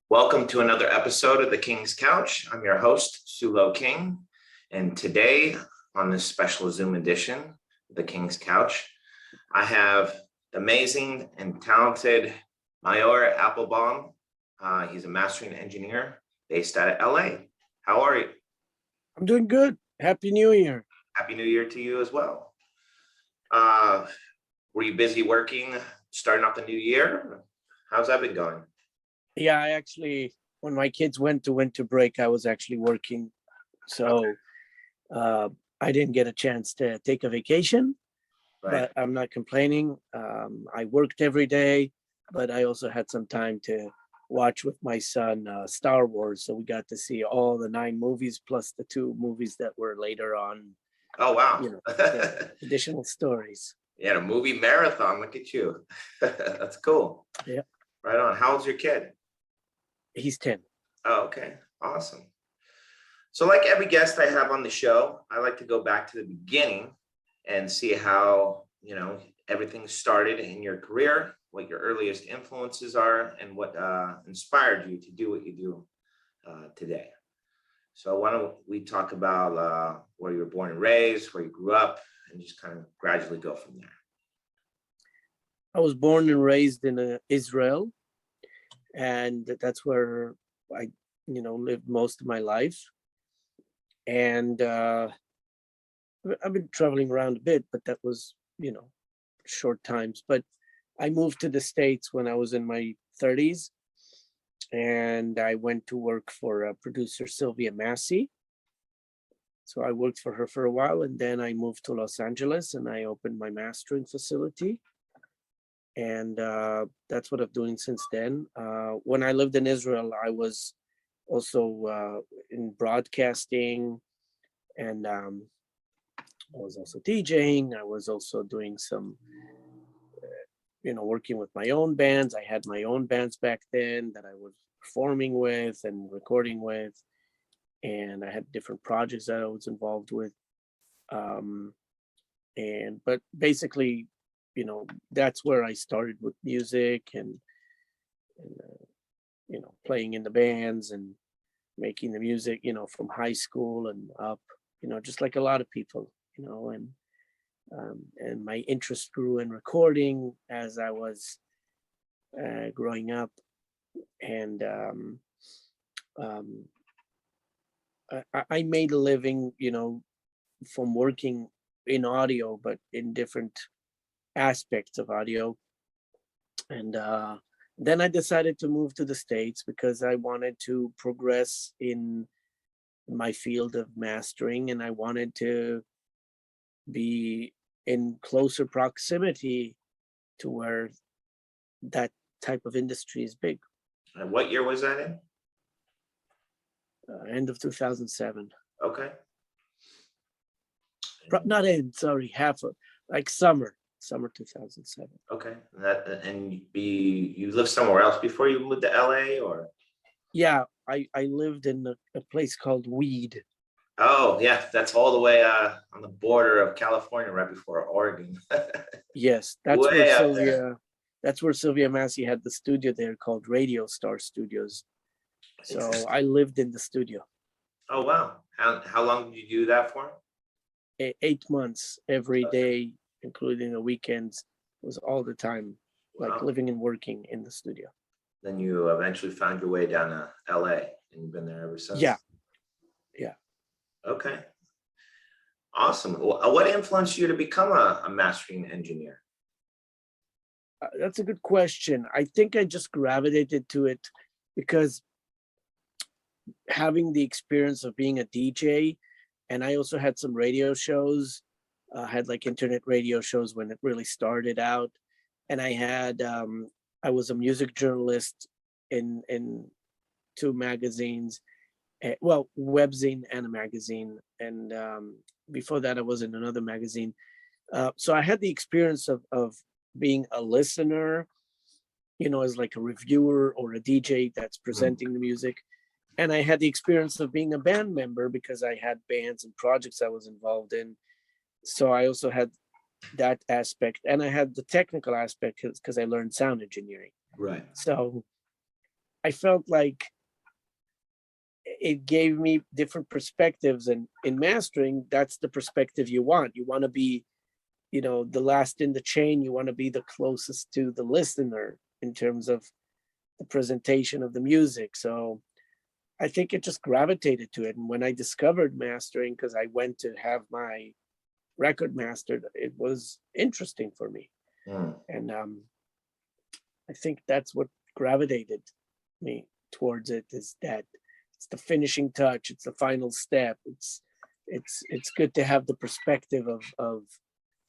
Welcome to another episode of The King's Couch. I'm your host, Sulo King. And today, on this special Zoom edition of The King's Couch, I have the amazing and talented Maor Appelbaum. He's a mastering engineer based out of LA. How are you? I'm doing good. Happy New Year. Happy New Year to you as well. Were you busy working, starting off the new year? How's that been going? Yeah, I actually, when my kids went to winter break, I was actually working. So I didn't get a chance to take a vacation, Right. but I'm not complaining. I worked every day, but I also had some time to watch with my son Star Wars. So we got to see all the 9 movies plus the 2 movies that were later on. Oh, wow. The additional stories. Yeah, a movie marathon. Look at you. That's cool. Yeah. Right on. How old's your kid? He's 10. Oh, okay. Awesome. So like every guest I have on the show, I like to go back to the beginning and see how, everything started in your career, what your earliest influences are, and what inspired you to do what you do today. So why don't we talk about where you were born and raised, where you grew up, and just kind of gradually go from there. I was born and raised in Israel, and that's where I, lived most of my life. And I've been traveling around a bit, but that was, short times. But I moved to the States when I was in my 30s, and I went to work for producer Sylvia Massey. So I worked for her for a while, and then I moved to Los Angeles and I opened my mastering facility. And that's what I'm doing since then. When I lived in Israel, I was also in broadcasting, and I was also DJing. I was also doing some, working with my own bands. I had my own bands back then that I was performing with and recording with. And I had different projects that I was involved with. But basically, that's where I started with music and playing in the bands and making the music, from high school and up, just like a lot of people, and my interest grew in recording as I was growing up. And I made a living, from working in audio, but in different aspects of audio. And then I decided to move to the States because I wanted to progress in my field of mastering, and I wanted to be in closer proximity to where that type of industry is big. And what year was that in? End of 2007. Okay. Not end, sorry, half of, like summer 2007. Okay. You lived somewhere else before you moved to LA, or? Yeah, I lived in a place called Weed. Oh, yeah, that's all the way on the border of California, right before Oregon. Yes, that's Way where up there. that's where Sylvia Massey had the studio there called Radio Star Studios. So I lived in the studio. Oh, wow. How long did you do that for? 8 months, every day, including the weekends. It was all the time, like living and working in the studio. Then you eventually found your way down to LA, and you've been there ever since. Yeah. Okay. Awesome. What influenced you to become a mastering engineer? That's a good question. I think I just gravitated to it because having the experience of being a DJ, and I also had some radio shows, had like internet radio shows when it really started out. And I was a music journalist in 2 magazines, webzine and a magazine. And before that, I was in another magazine. So I had the experience of being a listener, as like a reviewer or a DJ that's presenting the music. And I had the experience of being a band member because I had bands and projects I was involved in. So I also had that aspect, and I had the technical aspect because I learned sound engineering. Right. So I felt like it gave me different perspectives, and in mastering, that's the perspective you want. You want to be, the last in the chain. You want to be the closest to the listener in terms of the presentation of the music. So I think it just gravitated to it. And when I discovered mastering, because I went to have my record mastered, it was interesting for me. And I think that's what gravitated me towards it, is that it's the finishing touch, it's the final step. It's good to have the perspective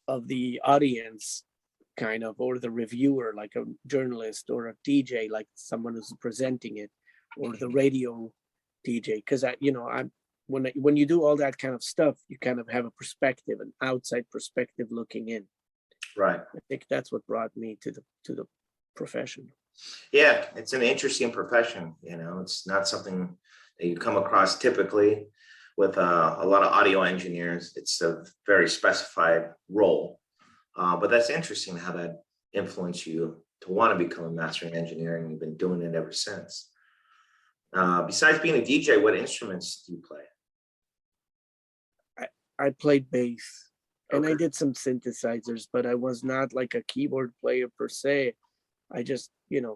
of the audience, kind of, or the reviewer, like a journalist, or a DJ, like someone who's presenting it, or the radio DJ. Because I'm when you do all that kind of stuff, you kind of have a perspective, an outside perspective looking in. Right. I think that's what brought me to the profession. Yeah, it's an interesting profession. It's not something that you come across typically with a lot of audio engineers. It's a very specified role. But that's interesting how that influenced you to want to become a mastering engineer, and you've been doing it ever since. Besides being a DJ, what instruments do you play? I played bass, and I Okay. did some synthesizers, but I was not like a keyboard player per se. I just,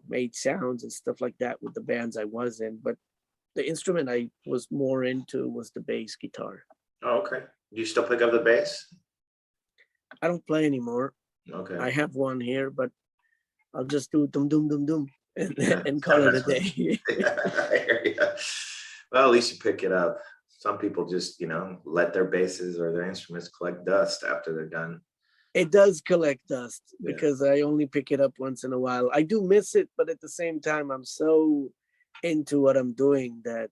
made sounds and stuff like that with the bands I was in. But the instrument I was more into was the bass guitar. Oh, okay. Do you still pick up the bass? I don't play anymore. Okay. I have one here, but I'll just do dum dum dum dum and, Yeah, and call it a that's what- day. I hear ya. Well, at least you pick it up. Some people just, let their basses or their instruments collect dust after they're done. It does collect dust Yeah. because I only pick it up once in a while. I do miss it, but at the same time, I'm so into what I'm doing that,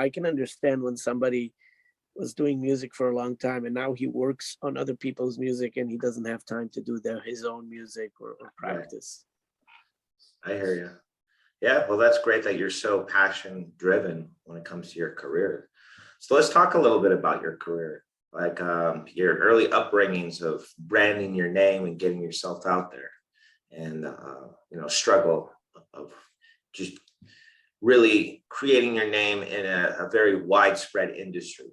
I can understand when somebody was doing music for a long time and now he works on other people's music and he doesn't have time to do his own music or practice. I hear you. Yeah, well, that's great that you're so passion driven when it comes to your career. So let's talk a little bit about your career, like your early upbringings of branding your name and getting yourself out there, and struggle of just really creating your name in a very widespread industry.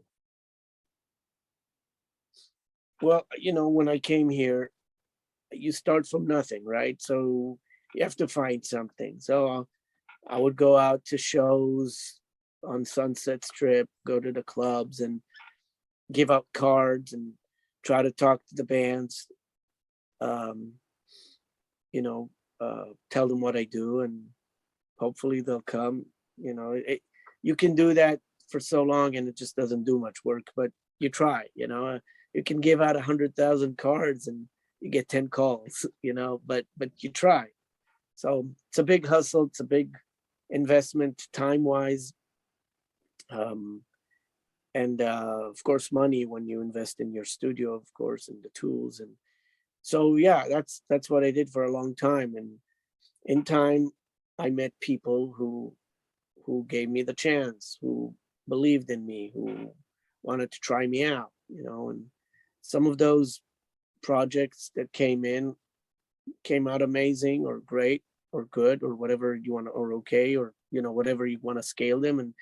Well, when I came here, you start from nothing, right? So you have to find something. So I would go out to shows on Sunset Strip, go to the clubs and give out cards and try to talk to the bands, tell them what I do, and hopefully they'll come. You can do that for so long and it just doesn't do much work, but you try. You can give out 100,000 cards and you get 10 calls, but you try. So it's a big hustle. It's a big investment time wise. And of course, money when you invest in your studio, of course, and the tools. And so, yeah, that's what I did for a long time. And in time, I met people who gave me the chance, who believed in me, who wanted to try me out, and some of those projects that came out amazing or great or good or whatever you want, or okay, or whatever you want to scale them,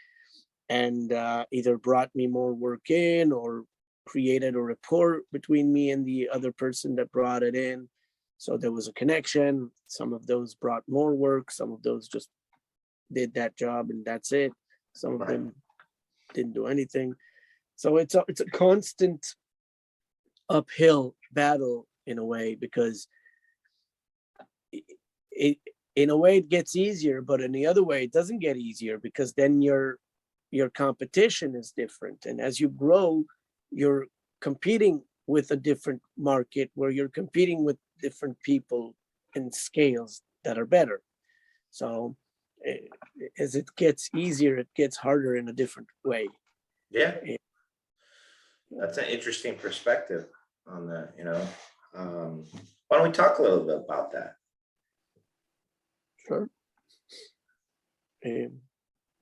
and either brought me more work in or created a rapport between me and the other person that brought it in. So there was a connection. Some of those brought more work. Some of those just did that job and that's it. Some of them didn't do anything. So it's a constant uphill battle in a way, because it in a way it gets easier, but in the other way it doesn't get easier, because then your competition is different, and as you grow you're competing with a different market where you're competing with different people in scales that are better. So as it gets easier, it gets harder in a different way. Yeah, that's an interesting perspective on that. Why don't we talk a little bit about that? Sure.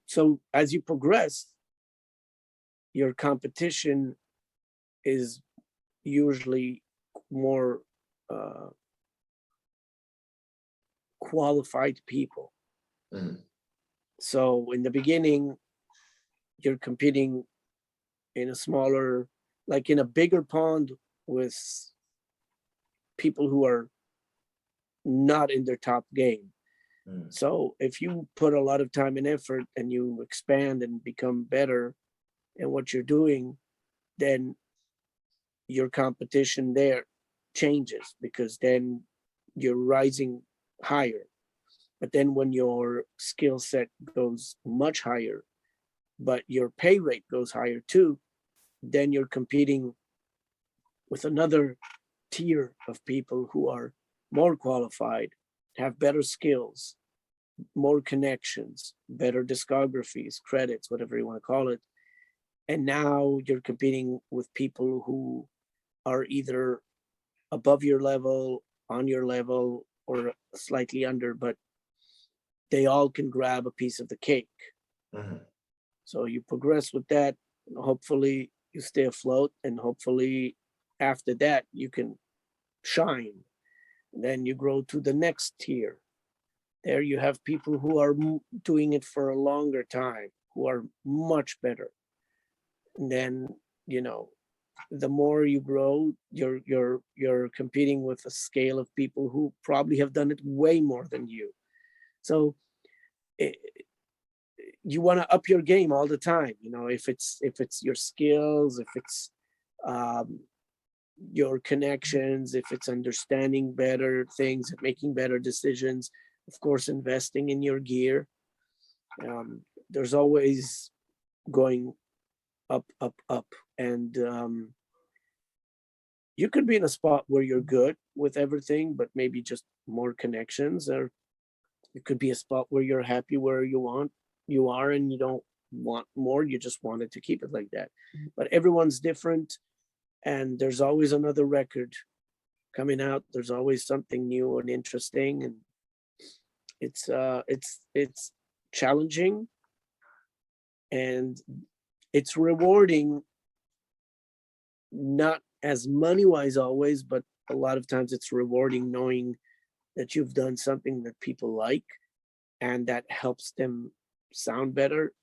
So as you progress, your competition is usually more qualified people. Mm. So in the beginning, you're competing in a smaller, like in a bigger pond with people who are not in their top game. So if you put a lot of time and effort and you expand and become better in what you're doing, then your competition there changes, because then you're rising higher. But then when your skill set goes much higher, but your pay rate goes higher too, then you're competing with another tier of people who are more qualified, have better skills, more connections, better discographies, credits, whatever you want to call it. And now you're competing with people who are either above your level, on your level, or slightly under, but they all can grab a piece of the cake. So you progress with that, and hopefully you stay afloat, and hopefully after that you can shine. And then you grow to the next tier. There you have people who are doing it for a longer time, who are much better. And then, you know, the more you grow, you're competing with a scale of people who probably have done it way more than you. So you want to up your game all the time. You know, if it's your skills, if it's your connections, if it's understanding better things, making better decisions, of course, investing in your gear. There's always going up, up, up. And you could be in a spot where you're good with everything, but maybe just more connections. Or it could be a spot where you're happy where you are and you don't want more. You just wanted to keep it like that. But everyone's different, and there's always another record coming out. There's always something new and interesting, and it's challenging, and it's rewarding, not as money wise always, but a lot of times it's rewarding knowing that you've done something that people like and that helps them sound better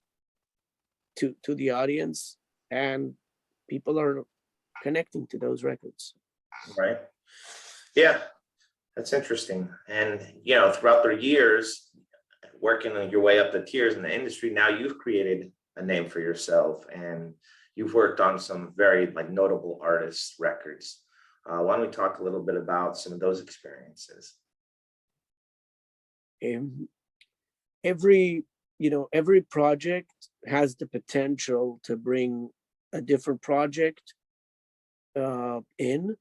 to the audience, and people are connecting to those records. Right. Yeah, that's interesting. And, you know, throughout the years, working your way up the tiers in the industry, now you've created a name for yourself, and you've worked on some very like notable artists' records. Why don't we talk a little bit about some of those experiences? Every project has the potential to bring a different project in,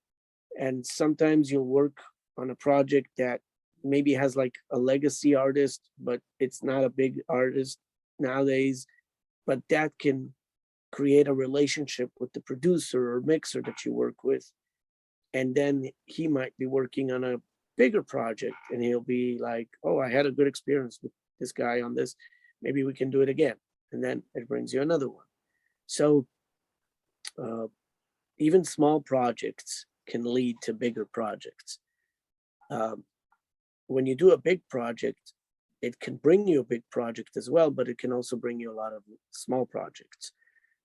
and sometimes you'll work on a project that maybe has like a legacy artist, but it's not a big artist nowadays, but that can create a relationship with the producer or mixer that you work with, and then he might be working on a bigger project and he'll be like, oh, I had a good experience with this guy on this, maybe we can do it again, and then it brings you another one. So even small projects can lead to bigger projects. When you do a big project, it can bring you a big project as well, but it can also bring you a lot of small projects.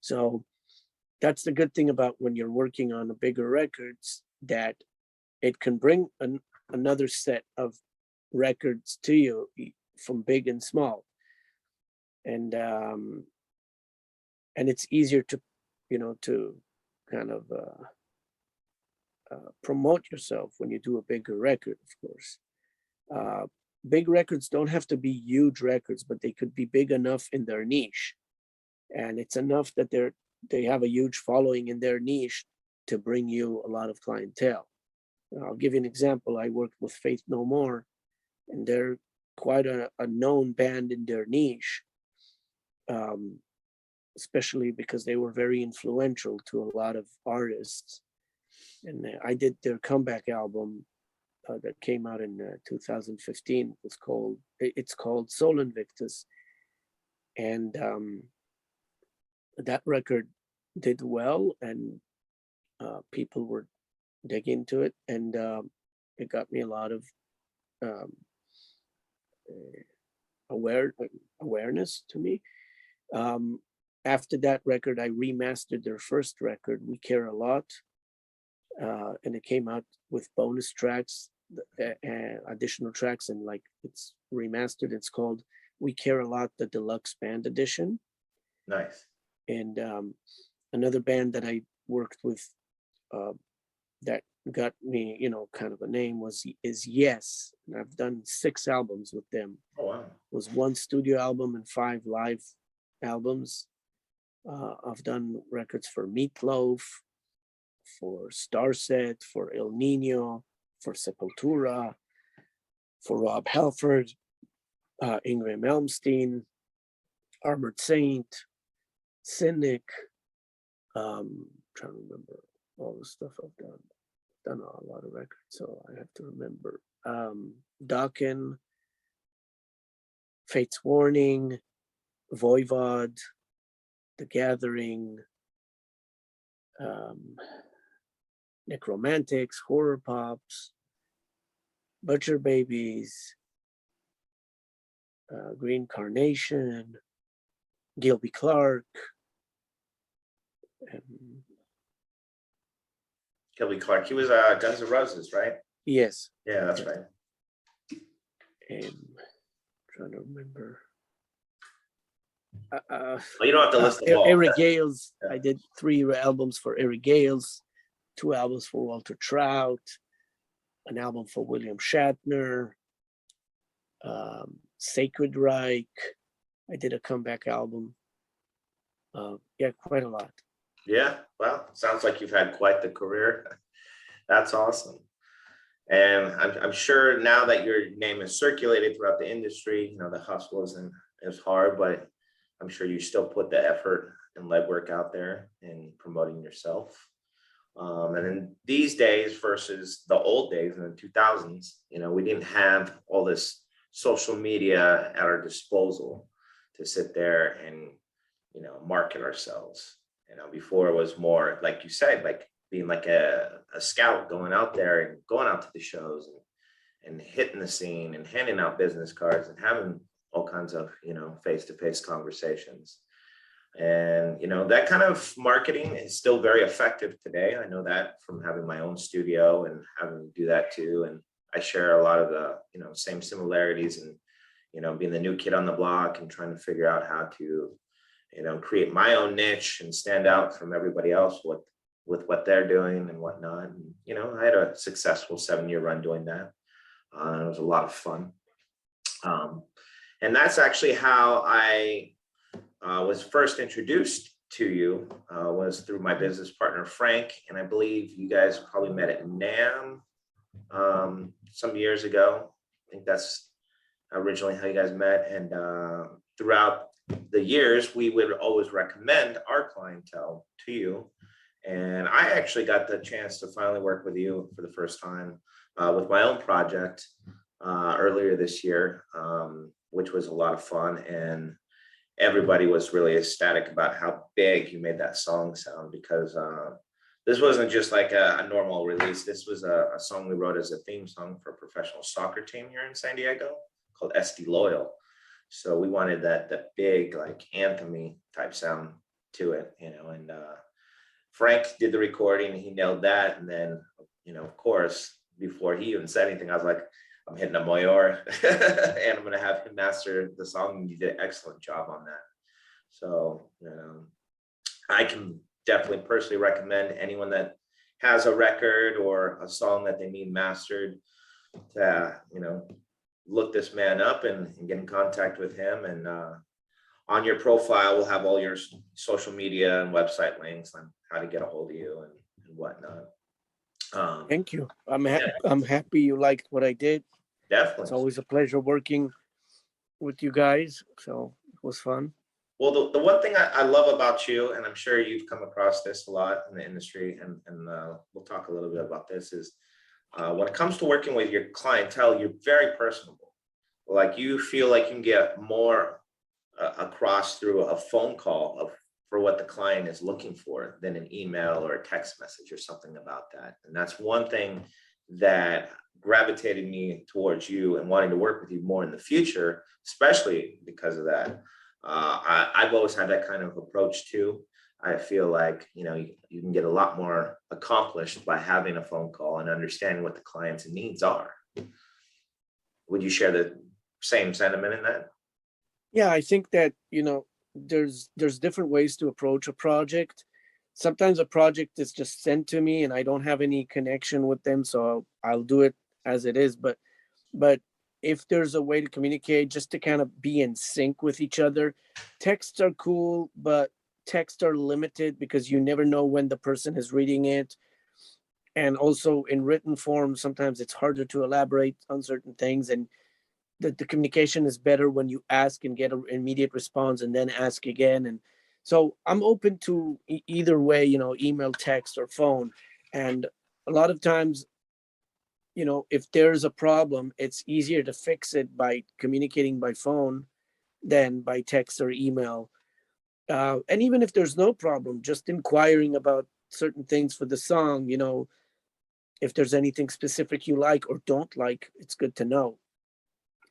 So that's the good thing about when you're working on a bigger records, that it can bring another set of records to you from big and small. And it's easier to, to kind of promote yourself when you do a bigger record, of course. Big records don't have to be huge records, but they could be big enough in their niche. And it's enough that they have a huge following in their niche to bring you a lot of clientele. I'll give you an example. I worked with Faith No More, and they're quite a known band in their niche, especially because they were very influential to a lot of artists. And I did their comeback album that came out in 2015. It's called Sol Invictus, and that record did well, and people were digging into it, and it got me a lot of awareness to me. After that record, I remastered their first record, We Care a Lot, and it came out with bonus tracks, additional tracks, and like it's remastered. It's called We Care a Lot, the Deluxe Band Edition. Nice. And another band that I worked with that got me, kind of a name is Yes. And I've done 6 albums with them. Oh, wow. It was 1 studio album and 5 live albums. I've done records for Meatloaf, for Starset, for El Nino, for Sepultura, for Rob Halford, Ingram Elmstein, Armored Saint, Cynic. Trying to remember all the stuff I've done. Done a lot of records, so I have to remember. Dokken, Fate's Warning, Voivod, The Gathering, Necromantics, Horror Pops, Butcher Babies, Green Carnation, Gilby Clark. Gilby Clark. He was Guns N' Roses, right? Yes. Yeah, that's right. And trying to remember. Well, you don't have to list them all. Eric Gales. Yeah. I did 3 albums for Eric Gales, 2 albums for Walter Trout, an album for William Shatner, Sacred Reich. I did a comeback album. Yeah, quite a lot. Yeah, well, sounds like you've had quite the career. That's awesome. And I'm sure now that your name is circulated throughout the industry, the hustle isn't as hard, but I'm sure you still put the effort and legwork out there in promoting yourself. And in these days versus the old days in the 2000s, we didn't have all this social media at our disposal to sit there and, market ourselves. Before it was more, like you said, like being like a scout, going out there and going out to the shows and hitting the scene and handing out business cards and having all kinds of, face-to-face conversations. And, that kind of marketing is still very effective today. I know that from having my own studio and having to do that too. And I share a lot of the, same similarities and, being the new kid on the block and trying to figure out how to, create my own niche and stand out from everybody else with what they're doing and whatnot. And, I had a successful 7-year run doing that. It was a lot of fun. And that's actually how I was first introduced to you, was through my business partner, Frank. And I believe you guys probably met at NAMM some years ago. I think that's originally how you guys met. And throughout the years, we would always recommend our clientele to you. And I actually got the chance to finally work with you for the first time with my own project earlier this year, which was a lot of fun. And everybody was really ecstatic about how big you made that song sound, because this wasn't just like a normal release. This was a song we wrote as a theme song for a professional soccer team here in San Diego called SD Loyal. So we wanted that big, like, anthem-y type sound to it, and Frank did the recording. He nailed that. And then, of course, before he even said anything, I was like, I'm hitting a Maor and I'm going to have him master the song. And you did an excellent job on that. So, I can definitely personally recommend anyone that has a record or a song that they need mastered to, look this man up and get in contact with him. And on your profile, we'll have all your social media and website links on how to get a hold of you and whatnot. Thank you. I'm happy you liked what I did. Definitely. It's always a pleasure working with you guys. So it was fun. Well, the one thing I love about you, and I'm sure you've come across this a lot in the industry, and we'll talk a little bit about this, is when it comes to working with your clientele, you're very personable. Like, you feel like you can get more across through a phone call for what the client is looking for than an email or a text message or something about that. And that's one thing that gravitated me towards you and wanting to work with you more in the future, especially because of that. I've always had that kind of approach too. I feel like, you can get a lot more accomplished by having a phone call and understanding what the client's needs are. Would you share the same sentiment in that? Yeah, I think that, there's different ways to approach a project. Sometimes a project is just sent to me and I don't have any connection with them, so I'll do it as it is. But if there's a way to communicate, just to kind of be in sync with each other, texts are cool, but texts are limited because you never know when the person is reading it. And also in written form, sometimes it's harder to elaborate on certain things. And the communication is better when you ask and get an immediate response and then ask again. And so I'm open to either way, email, text, or phone. And a lot of times, if there's a problem, it's easier to fix it by communicating by phone than by text or email. And even if there's no problem, just inquiring about certain things for the song, if there's anything specific you like or don't like, it's good to know.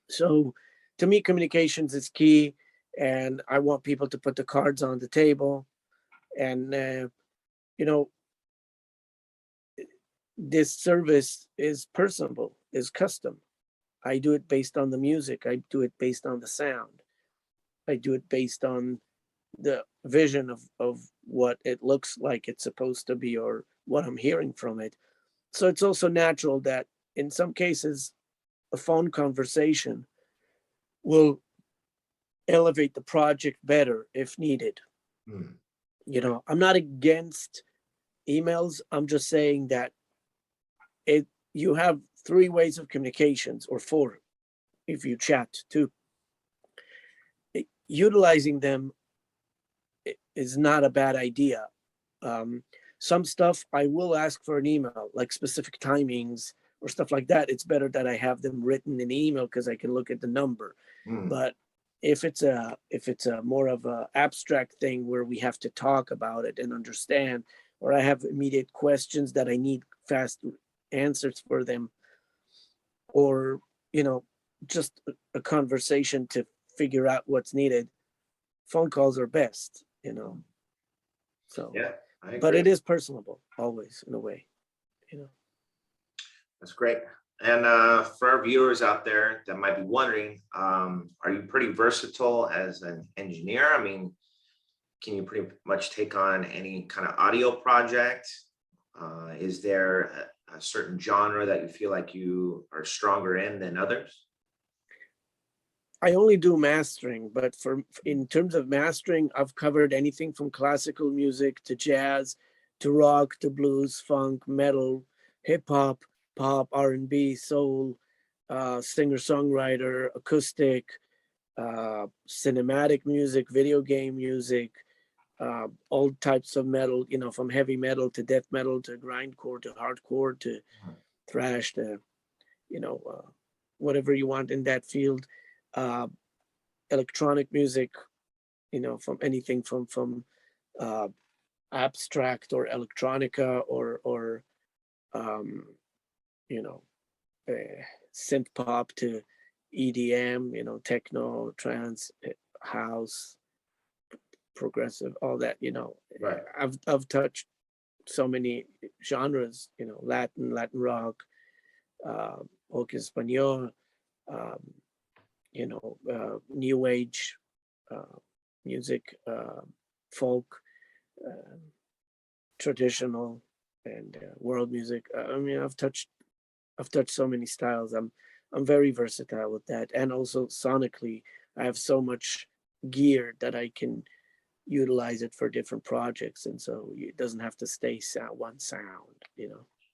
So to me, communications is key, and I want people to put the cards on the table. And, this service is personable, is custom. I do it based on the music. I do it based on the sound. I do it based on the vision of what it looks like it's supposed to be or what I'm hearing from it. So it's also natural that in some cases, a phone conversation will elevate the project better if needed. Hmm. I'm not against emails. I'm just saying that you have three ways of communications, or four if you chat too. Utilizing them is not a bad idea. Some stuff I will ask for an email, like specific timings or stuff like that. It's better that I have them written in email because I can look at the number. Hmm. But if it's a more of a abstract thing where we have to talk about it and understand, or I have immediate questions that I need fast answers for them, or just a conversation to figure out what's needed, phone calls are best. So, Yeah, I but agree. it is personable always in a way. That's great. And for our viewers out there that might be wondering, are you pretty versatile as an engineer? I mean, can you pretty much take on any kind of audio project? Is there a certain genre that you feel like you are stronger in than others? I only do mastering, but in terms of mastering, I've covered anything from classical music to jazz, to rock, to blues, funk, metal, hip hop, pop, R&B, soul, singer-songwriter, acoustic, cinematic music, video game music, all types of metal, from heavy metal to death metal to grindcore to hardcore to thrash to, whatever you want in that field. Uh, Electronic music, from anything from uh, abstract or electronica or um, you know, synth pop to EDM, techno, trance, house, progressive, all that. Right. I've touched so many genres. Latin rock, folk español, um, new age music, folk, uh, traditional, and world music. I mean, I've touched so many styles. I'm very versatile with that, and also sonically, I have so much gear that I can utilize it for different projects, and so it doesn't have to stay one sound.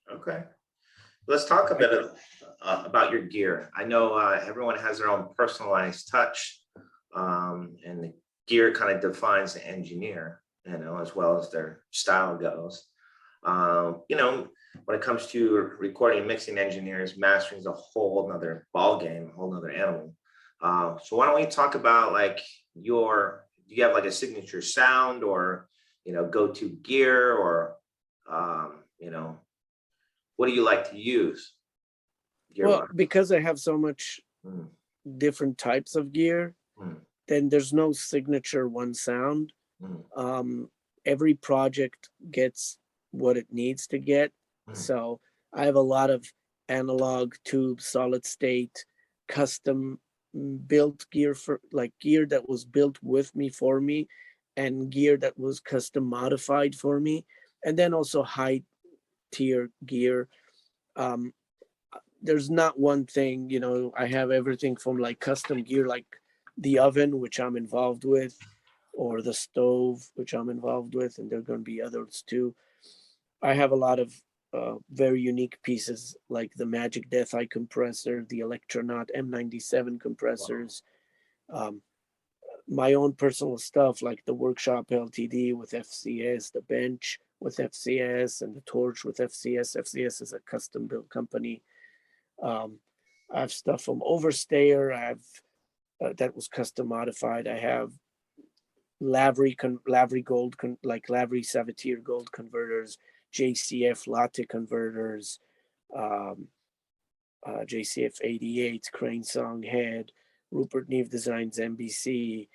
Okay. Let's talk a bit about your gear. I know everyone has their own personalized touch, and the gear kind of defines the engineer, as well as their style goes. When it comes to recording and mixing engineers, mastering is a whole nother ball game, a whole nother animal. So why don't we talk about do you have like a signature sound or, go-to gear or, what do you like to use? Do gear Well, wise? because I have so much Mm, different types of gear, mm, then there's no signature one sound. mm, Um, every project gets what it needs to get. mm. So I have a lot of analog, tube, solid state, custom built gear, for like gear that was built with me for me, and gear that was custom modified for me, and then also high tier gear. Um, there's not one thing, I have everything from like custom gear, like the oven, which I'm involved with, or the stove, which I'm involved with, and there are going to be others too. I have a lot of very unique pieces like the Magic Death Eye compressor, the Electronaut M97 Wow. compressors, um, my own personal stuff like the Workshop LTD with FCS, the bench with FCS, and the torch with FCS. FCS is a custom built company. um, I have stuff from Overstayer. I have that was custom modified. I have Lavery Gold, like Lavery Savatier Gold converters, JCF latte converters, um, JCF 88, Crane Song Head, Rupert Neve Designs MBC.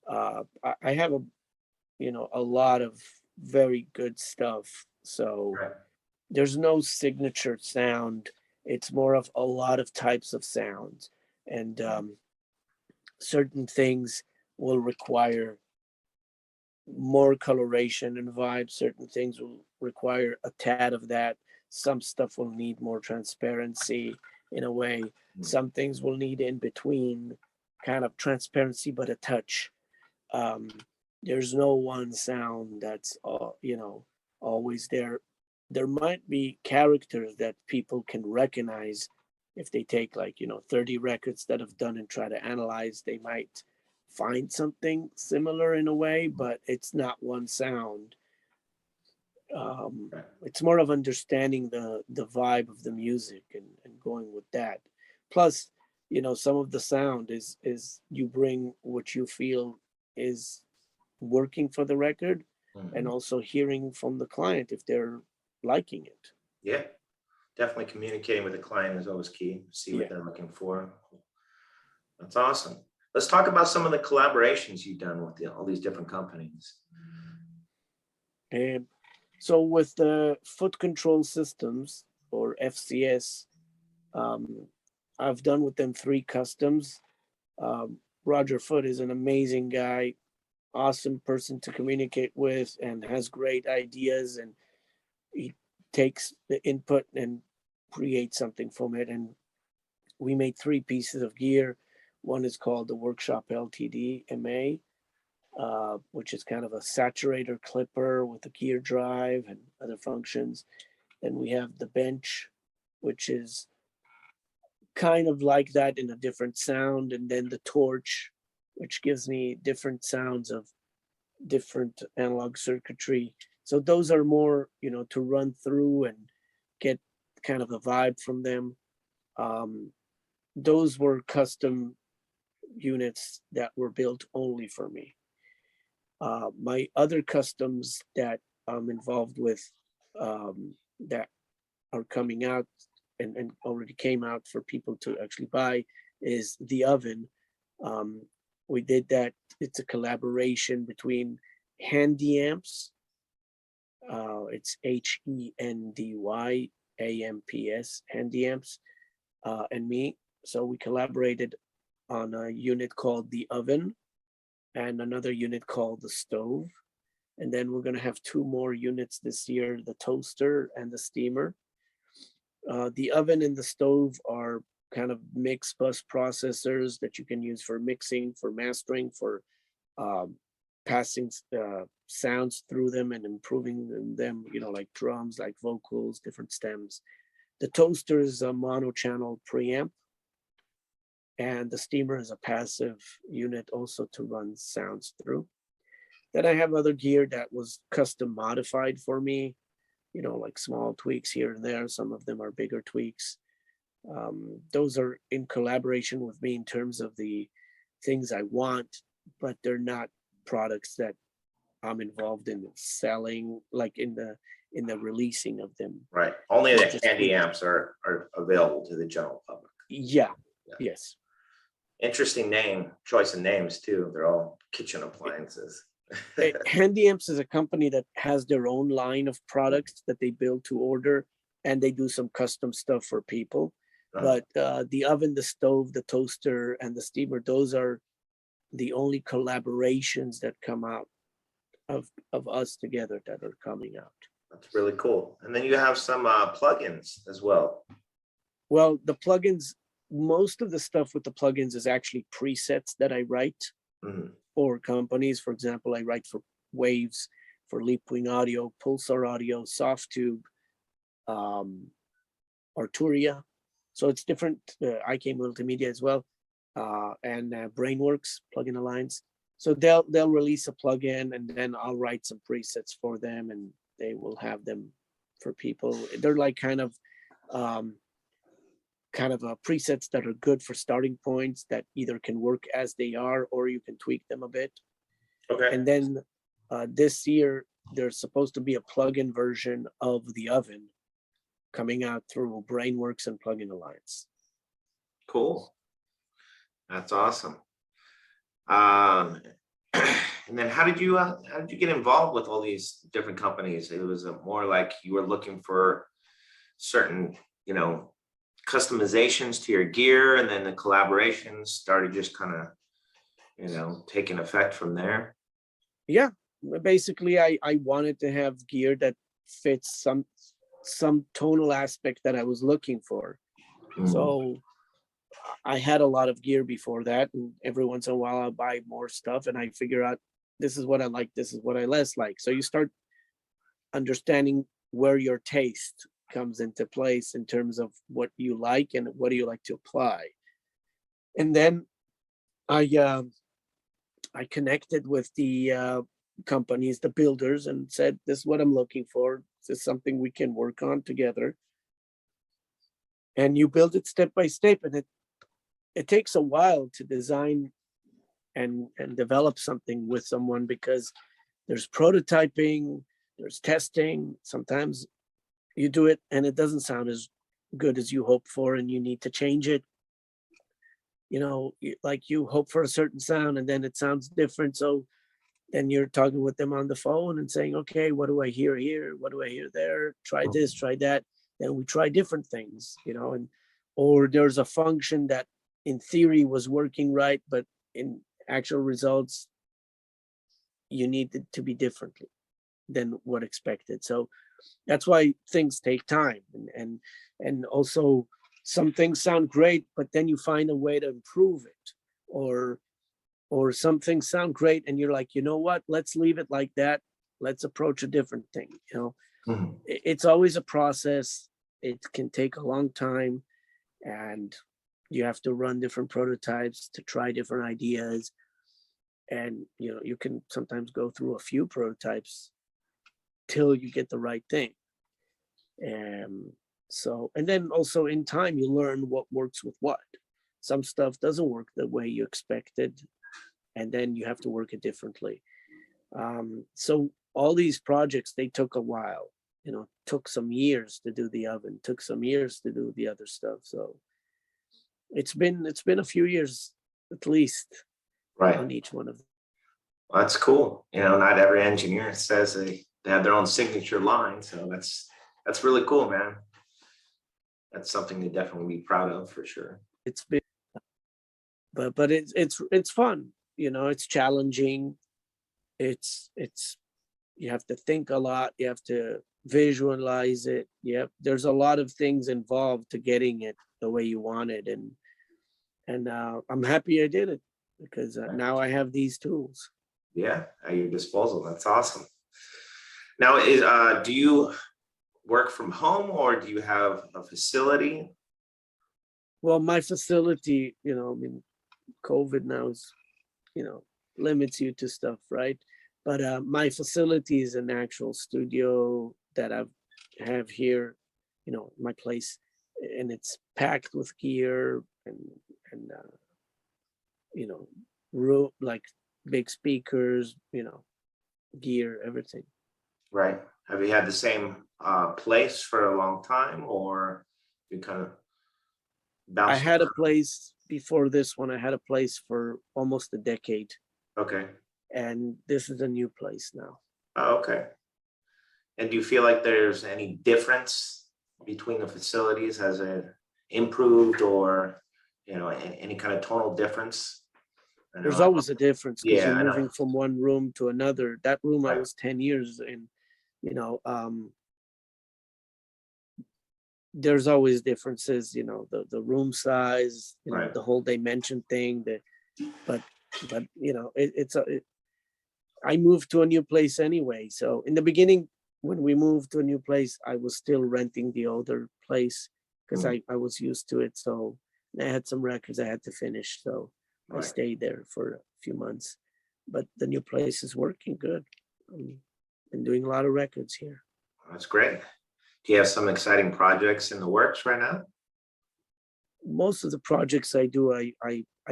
I have a lot of very good stuff. So Right. there's no signature sound. It's more of a lot of types of sounds, and certain things will require more coloration and vibe. Certain things will require a tad of that. Some stuff will need more transparency in a way. Mm. Some things will need in between kind of transparency, but a touch. Um, there's no one sound that's always there. There might be characters that people can recognize if they take like 30 records that have done and try to analyze. They might find something similar in a way, but it's not one sound. Right. It's more of understanding the vibe of the music and going with that. Plus, some of the sound is you bring what you feel is working for the record, and Mhm. also hearing from the client if they're liking it. Yeah, definitely communicating with the client is always key. See what Yeah. they're looking for. That's awesome. Let's talk about some of the collaborations you've done with all these different companies. And so with the foot control systems, or FCS, um, I've done with them 3 customs. Roger Foote is an amazing guy, awesome person to communicate with, and has great ideas, and he takes the input and creates something from it. And we made 3 pieces of gear. One is called the Workshop LTD MA, which is kind of a saturator clipper with a gear drive and other functions. Then we have the bench, which is kind of like that in a different sound. And then the torch, which gives me different sounds of different analog circuitry. So those are more, to run through and get kind of a vibe from them. Um, those were custom units that were built only for me. My other customs that I'm involved with, that are coming out and already came out for people to actually buy, is the oven. Um, we did that. It's a collaboration between Handy Amps. It's HENDY Handy Amps, and me. So we collaborated on a unit called the oven and another unit called the stove. And then we're going to have 2 more units this year, the toaster and the steamer. The oven and the stove are kind of mix bus processors that you can use for mixing, for mastering, for um, passing sounds through them and improving them, like drums, like vocals, different stems. The toaster is a mono channel preamp, and the steamer is a passive unit also to run sounds through. Then I have other gear that was custom modified for me, like small tweaks here and there. Some of them are bigger tweaks. Those are in collaboration with me in terms of the things I want, but they're not products that I'm involved in selling, like in the releasing of them. Right. Only Not the just handy tweaks. amps are available to the general public. Yeah. Yeah. Yes. Interesting choice of names too. They're all kitchen appliances. Handy Amps is a company that has their own line of products that they build to order, and they do some custom stuff for people. Uh-huh. But the oven, the stove, the toaster, and the steamer, those are the only collaborations that come out of us together that are coming out. That's really cool. And then you have some plugins as well. Well, the plugins, most of the stuff with the plugins is actually presets that I write Mhm. for companies. For example, I write for Waves, for Leapwing Audio, Pulsar Audio, Softtube, Arturia. So it's different. IK Multimedia as well, and Brainworks Plugin Alliance. So they'll release a plugin, and then I'll write some presets for them, and they will have them for people. They're like kind of presets that are good for starting points that either can work as they are or you can tweak them a bit. Okay. And then this year, there's supposed to be a plugin version of the oven coming out through Brainworks and Plugin Alliance. Cool. That's awesome. And then how did you get involved with all these different companies? It was more like you were looking for certain, customizations to your gear, and then the collaborations started just kind of, taking effect from there. Yeah, basically, I wanted to have gear that fits some tonal aspect that I was looking for. Mhm. So I had a lot of gear before that, and every once in a while I'll buy more stuff, and I figure out this is what I like, this is what I less like. So you start understanding where your taste comes into place in terms of what you like and what do you like to apply. And then I connected with the companies, the builders, and said, "This is what I'm looking for. This is something we can work on together." And you build it step by step, and it takes a while to design and develop something with someone, because there's prototyping, there's testing. Sometimes you do it and it doesn't sound as good as you hope for, and you need to change it. Like you hope for a certain sound and then it sounds different. So then you're talking with them on the phone and saying, okay, what do I hear here? What do I hear there? Try this, try that. Then we try different things, or there's a function that in theory was working right, but in actual results, you need it to be differently than what expected. So that's why things take time, and also some things sound great, but then you find a way to improve it, or some things sound great and you're like, you know what, let's leave it like that. Let's approach a different thing. Mhm. It's always a process. It can take a long time, and you have to run different prototypes to try different ideas. And you can sometimes go through a few prototypes till you get the right thing. And then also in time you learn what works with what. Some stuff doesn't work the way you expected, and then you have to work it differently. So all these projects, they took a while. Took some years to do the oven, took some years to do the other stuff. So it's been a few years at least Right. on each one of them. Well, that's cool. Not every engineer says they have their own signature line. So that's really cool, man. That's something to definitely be proud of for sure. It's been, but it's fun. It's challenging. It's you have to think a lot. You have to visualize it. There's a lot of things involved to getting it the way you want it, and I'm happy I did it, because now I have these tools. Yeah, at your disposal. That's awesome. Now, do you work from home or do you have a facility? Well, my facility, COVID now is, limits you to stuff, right? But my facility is an actual studio that I have here, my place, and it's packed with gear and room, like big speakers, gear, everything. Right. Have you had the same place for a long time, or you kind of I bounced had a around? place before this one. I had a place for almost a decade, Okay. and this is a new place now. Oh, okay. And do you feel like there's any difference between the facilities? Has it improved, or any kind of tonal difference? I There's know. always a difference because Yeah, you're I know. moving from one room to another. That room I Right. was 10 years in, you know, there's always differences, the room size, Right. the whole dimension thing, but I moved to a new place anyway. So in the beginning, when we moved to a new place, I was still renting the older place because Mm, I was used to it. So I had some records I had to finish. So I right. stayed there for a few months. But the new place is working good. Been doing a lot of records here. That's great. Do you have some exciting projects in the works right now? Most of the projects I do, I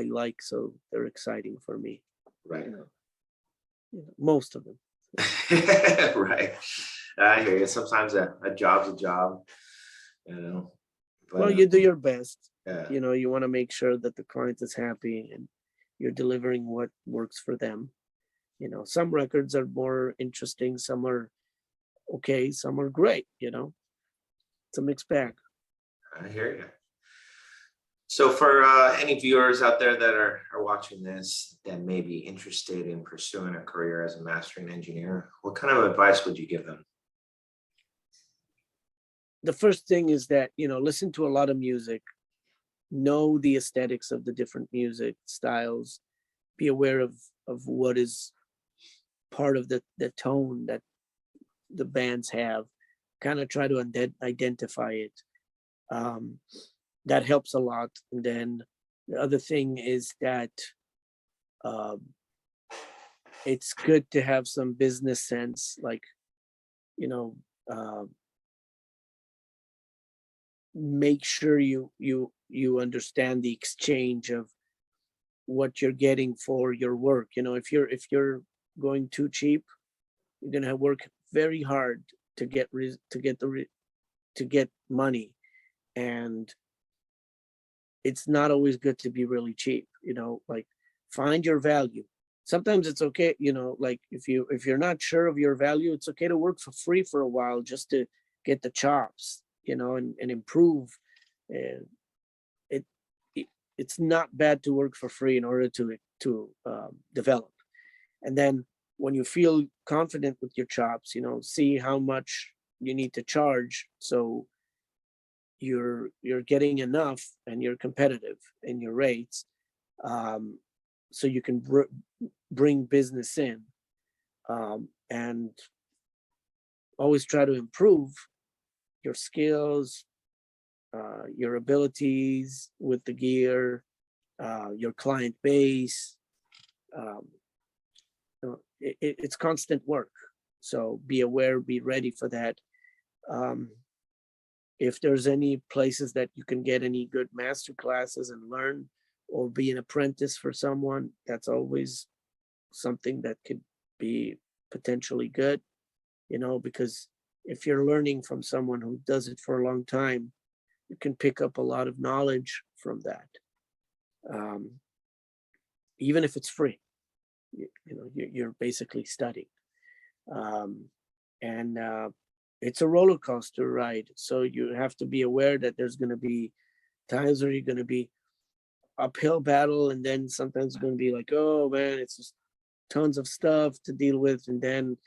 like, so they're exciting for me. Right. You know, most of them. Right. I hear you. Sometimes a job's a job, you know. Well, But you do your best. yeah, You want to make sure that the client is happy and you're delivering what works for them. Some records are more interesting, some are okay, some are great. It's a mixed bag. I hear you. So for any viewers out there that are watching this that may be interested in pursuing a career as a mastering engineer, what kind of advice would you give them? The first thing is that, listen to a lot of music, know the aesthetics of the different music styles, be aware of what is part of the tone that the bands have, kind of try to identify it. Um, that helps a lot. And then the other thing is that um, it's good to have some business sense, like, you know, uh, make sure you understand the exchange of what you're getting for your work. If you're going too cheap, you're gonna work very hard to get money, and it's not always good to be really cheap. Like, find your value. Sometimes it's okay, like, if you're not sure of your value, it's okay to work for free for a while just to get the chops, and improve. And it, it it's not bad to work for free in order to develop. And then when you feel confident with your chops, see how much you need to charge, so you're getting enough and you're competitive in your rates, um, so you can bring business in, and always try to improve your skills, your abilities with the gear, your client base. um, it's constant work, so be aware, be ready for that. um, if there's any places that you can get any good master classes and learn, or be an apprentice for someone, that's always something that could be potentially good, because if you're learning from someone who does it for a long time, you can pick up a lot of knowledge from that, um, even if it's free. You're basically studying, um, and it's a roller coaster ride, so you have to be aware that there's going to be times where you're going to be uphill battle, and then sometimes it's going to be like, oh man, it's just tons of stuff to deal with, and then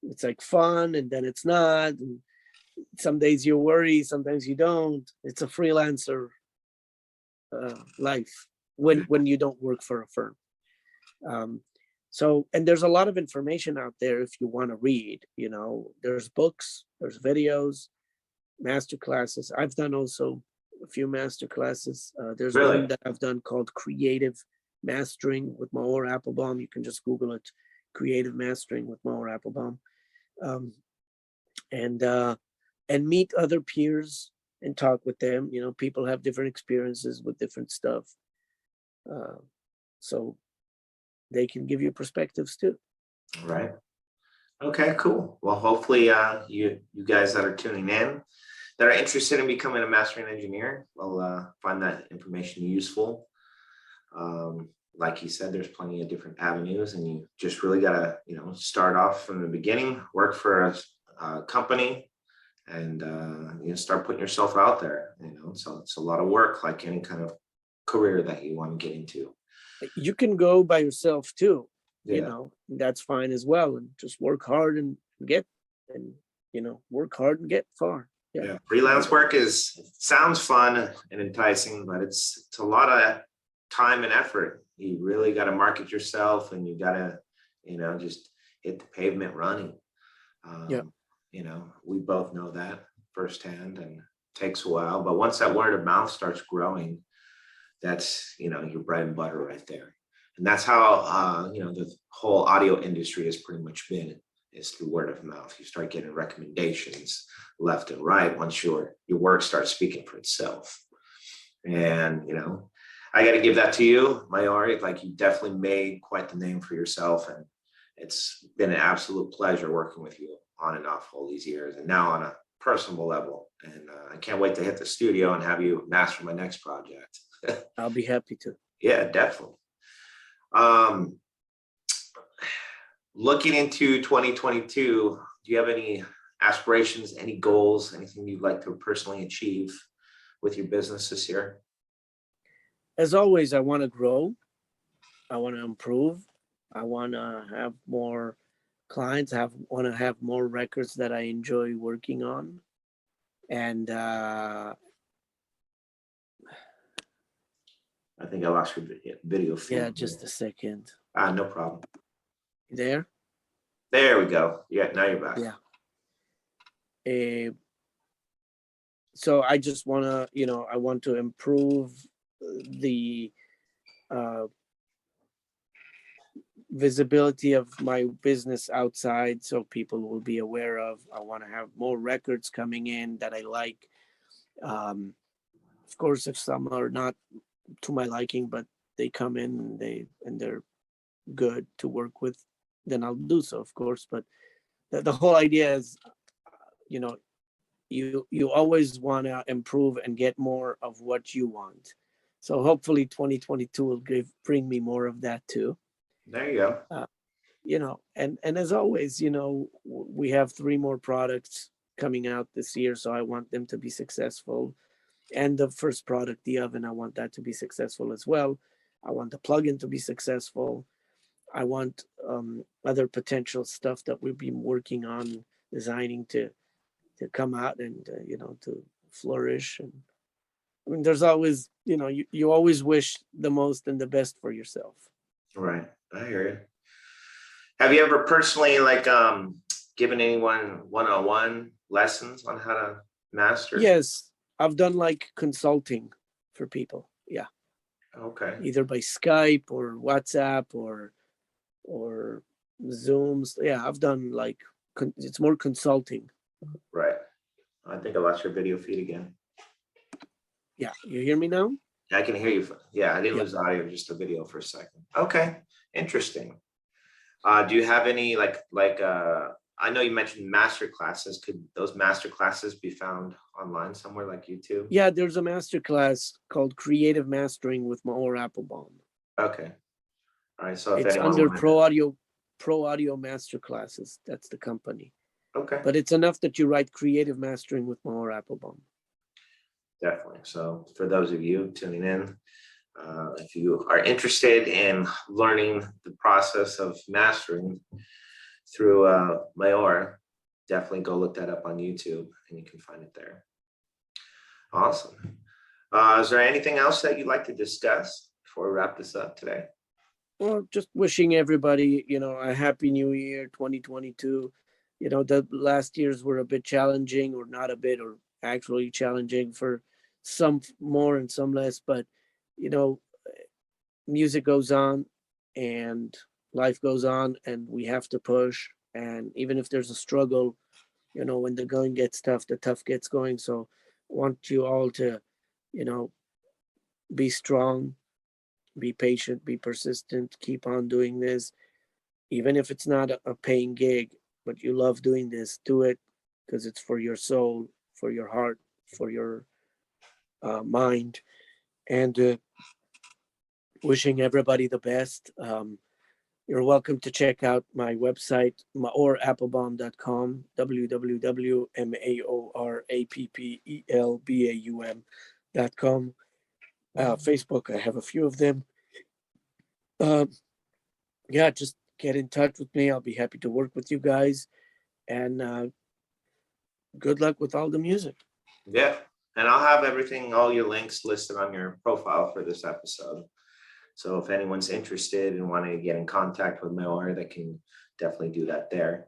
it's like fun, and then it's not, and some days you worry, sometimes you don't. It's a freelancer life when you don't work for a firm. um, and there's a lot of information out there if you want to read. There's books, there's videos, master classes. I've done also a few master classes. There's one Really? that I've done called Creative Mastering with Maor Appelbaum. You can just Google it, Creative Mastering with Maor Appelbaum. um, and meet other peers and talk with them. People have different experiences with different stuff, uh, so they can give you perspectives too. Right. Okay, cool. Well, hopefully, you guys that are tuning in that are interested in becoming a mastering engineer will find that information useful. Like he said, there's plenty of different avenues, and you just really gotta, start off from the beginning, work for a company, and start putting yourself out there. So it's a lot of work, like any kind of career that you want to get into. You can go by yourself too, Yeah. that's fine as well. And just work hard and get, and, work hard and get far. Yeah. Yeah, freelance work sounds fun and enticing, but it's a lot of time and effort. You really got to market yourself, and you got to, just hit the pavement running. Yeah. We both know that firsthand, and it takes a while. But once that word of mouth starts growing, that's your bread and butter right there. And that's how the whole audio industry has pretty much been, is through word of mouth. You start getting recommendations left and right once your work starts speaking for itself. And I got to give that to you, Maor. Like, you definitely made quite the name for yourself, and it's been an absolute pleasure working with you on and off all these years, and now on a personal level. And I can't wait to hit the studio and have you master my next project. I'll be happy to. Yeah, definitely. Um, Looking into 2022, do you have any aspirations, any goals, anything you'd like to personally achieve with your business this year? As always, I want to grow. I want to improve. I want to have more clients. Want to have more records that I enjoy working on. And I think I lost your video feed. yeah, just a second. No problem. You there? There we go. Yeah, now you're back. Yeah. So I just want to, I want to improve the visibility of my business outside, so people will be aware of. I want to have more records coming in that I like. Of course, if some are not to my liking, but they come in and they're good to work with, then I'll do so, of course. But the whole idea is, you always want to improve and get more of what you want. So hopefully 2022 will bring me more of that too. There you go. And as always, we have 3 more products coming out this year, so I want them to be successful. And the first product, the oven, I want that to be successful as well. I want the plugin to be successful. I want other potential stuff that we've been working on designing to come out and to flourish. And I mean, there's always, you always wish the most and the best for yourself. Right, I hear you. Have you ever personally given anyone one-on-one lessons on how to master? Yes, I've done like consulting for people. Yeah. Okay. Either by Skype or WhatsApp or Zooms. Yeah, I've done it's more consulting. Right. I think I lost your video feed again. Yeah, you hear me now? I can hear you. Yeah, I didn't lose audio, just a video for a second. Okay, interesting. Do you have any I know you mentioned master classes. Could those master classes be found online somewhere like YouTube? Yeah, there's a master class called Creative Mastering with Maor Appelbaum. Okay. All right. So if it's anyone under Pro Audio Master Classes. That's the company. Okay. But it's enough that you write Creative Mastering with Maor Appelbaum. Definitely. So for those of you tuning in, if you are interested in learning the process of mastering through Maor, definitely go look that up on YouTube, and you can find it there. Awesome. Is there anything else that you'd like to discuss before we wrap this up today? Well, just wishing everybody, a happy new year, 2022. The last years were a bit challenging, or not a bit, or actually challenging for some more and some less. But, music goes on and life goes on, and we have to push. And even if there's a struggle, when the going gets tough, the tough gets going. So I want you all to, be strong, be patient, be persistent, keep on doing this, even if it's not a paying gig. but you love doing this, do it, because it's for your soul, for your heart, for your mind. And wishing everybody the best. You're welcome to check out my website, maorappelbaum.com, www.maorappelbaum.com. Facebook, I have a few of them. Yeah, just get in touch with me. I'll be happy to work with you guys. And good luck with all the music. Yeah. And I'll have everything, all your links listed on your profile for this episode. So if anyone's interested and wanting to get in contact with Maor, they can definitely do that there.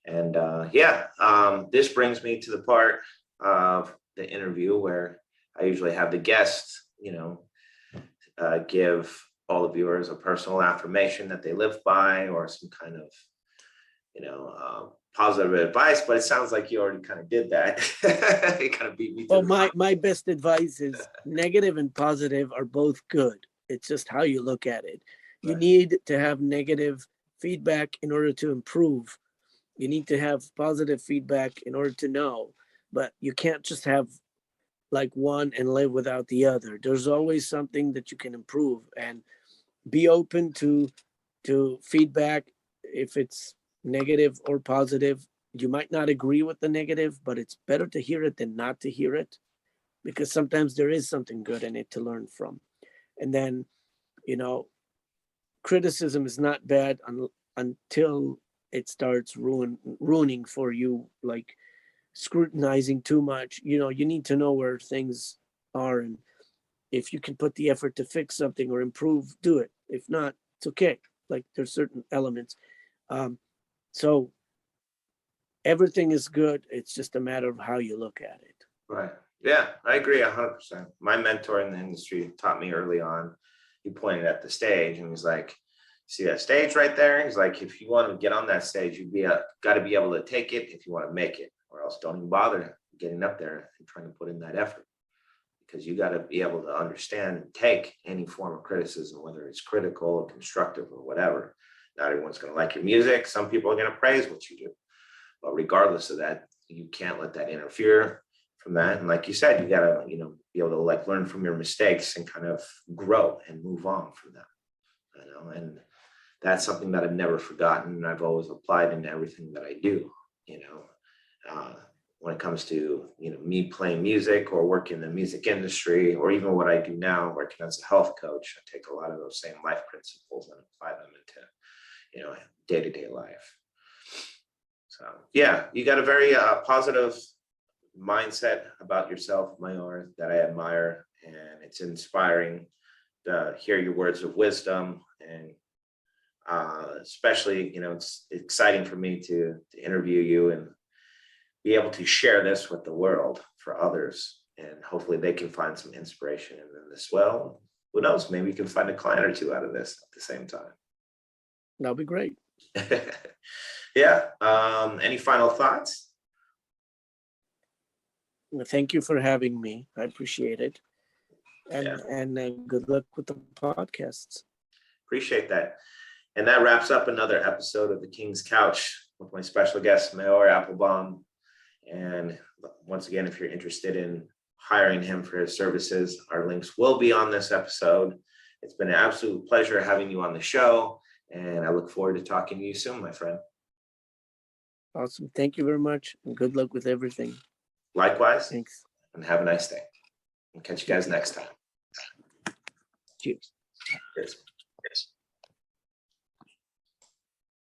And this brings me to the part of the interview where I usually have the guests, give all the viewers a personal affirmation that they live by, or some kind of, positive advice. But it sounds like you already kind of did that. You kind of beat me to my best advice is negative and positive are both good. It's just how you look at it. You need to have negative feedback in order to improve. You need to have positive feedback in order to know, but you can't just have like one and live without the other. There's always something that you can improve, and be open to feedback. If it's negative or positive, you might not agree with the negative, but it's better to hear it than not to hear it, because sometimes there is something good in it to learn from. And then, criticism is not bad until it starts ruining for you, like scrutinizing too much. You need to know where things are, and if you can put the effort to fix something or improve, do it. If not, it's okay. Like, there's certain elements. So everything is good. It's just a matter of how you look at it. Right. Yeah, I agree 100%. My mentor in the industry taught me early on. He pointed at the stage and he's like, see that stage right there? He's like, if you want to get on that stage, got to be able to take it if you want to make it, or else don't even bother getting up there and trying to put in that effort, because you got to be able to understand and take any form of criticism, whether it's critical or constructive or whatever. Not everyone's going to like your music. Some people are going to praise what you do, but regardless of that, you can't let that interfere from that. And like you said, you got to, be able to like learn from your mistakes and kind of grow and move on from them, and that's something that I've never forgotten. And I've always applied into everything that I do, when it comes to, me playing music or working in the music industry, or even what I do now, working as a health coach. I take a lot of those same life principles and apply them into, day-to-day life. So yeah, you got a very positive mindset about yourself, Maor, that I admire, and it's inspiring to hear your words of wisdom. And especially, it's exciting for me to interview you and be able to share this with the world for others, and hopefully they can find some inspiration in this. Well, who knows, maybe you can find a client or two out of this at the same time. That'll be great. Yeah. Any final thoughts? Thank you for having me. I appreciate it. And good luck with the podcasts. Appreciate that. And that wraps up another episode of The King's Couch with my special guest, Maor Appelbaum. And once again, if you're interested in hiring him for his services, our links will be on this episode. It's been an absolute pleasure having you on the show, and I look forward to talking to you soon, my friend. Awesome. Thank you very much, and good luck with everything. Likewise. Thanks. And have a nice day. And catch you guys next time. Cheers. Cheers.